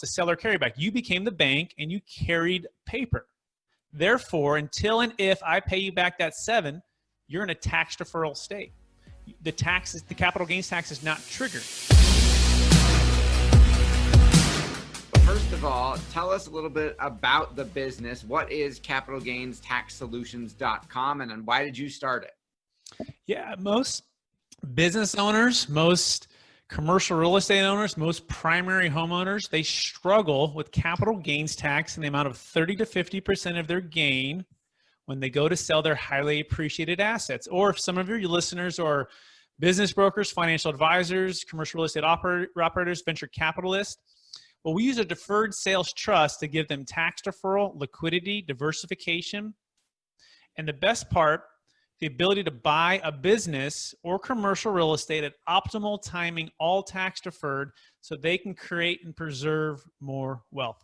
It's a seller carryback. You became the bank and you carried paper. Therefore, until and if I pay you back that 7, you're in a tax deferral state. The capital gains tax is not triggered. First of all, tell us a little bit about the business. What is capitalgainstaxsolutions.com, and then why did you start it? Yeah, most business owners, most commercial real estate owners, most primary homeowners, they struggle with capital gains tax in the amount of 30 to 50% of their gain when they go to sell their highly appreciated assets. Or if some of your listeners are business brokers, financial advisors, commercial real estate operators, venture capitalists, well, we use a deferred sales trust to give them tax deferral, liquidity, diversification, and the best part, the ability to buy a business or commercial real estate at optimal timing, all tax deferred, so they can create and preserve more wealth.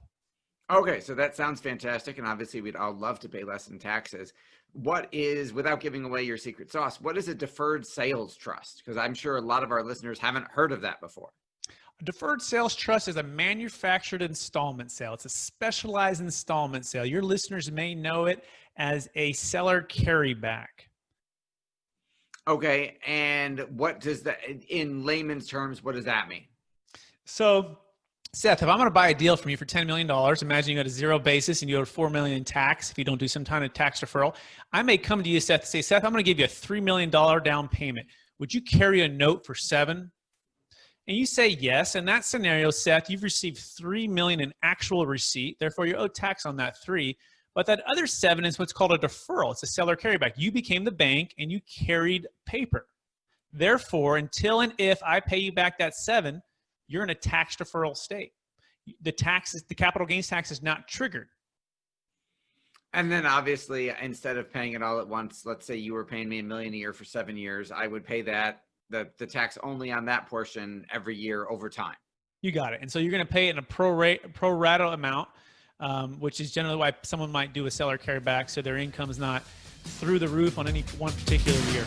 Okay, so that sounds fantastic, and obviously we'd all love to pay less in taxes. What is, without giving away your secret sauce, what is a deferred sales trust? Because I'm sure a lot of our listeners haven't heard of that before. A deferred sales trust is a manufactured installment sale. It's a specialized installment sale. Your listeners may know it as a seller carryback. Okay, and what does that, in layman's terms, what does that mean? So, Seth, if I'm going to buy a deal from you for $10 million, imagine you got a zero basis and you owe $4 million in tax if you don't do some kind of tax deferral. I may come to you, Seth, and say, Seth, I'm going to give you a $3 million down payment. Would you carry a note for 7? And you say yes. In that scenario, Seth, you've received $3 million in actual receipt. Therefore, you owe tax on that 3. But that other 7 is what's called a deferral. It's a seller carryback. You became the bank and you carried paper. Therefore, until and if I pay you back that 7, you're in a tax deferral state. The capital gains tax is not triggered. And then obviously, instead of paying it all at once, let's say you were paying me $1 million a year for 7 years, I would pay that, the tax only on that portion every year over time. You got it. And so you're going to pay it in a pro rata amount, which is generally why someone might do a seller carryback, so their income is not through the roof on any one particular year.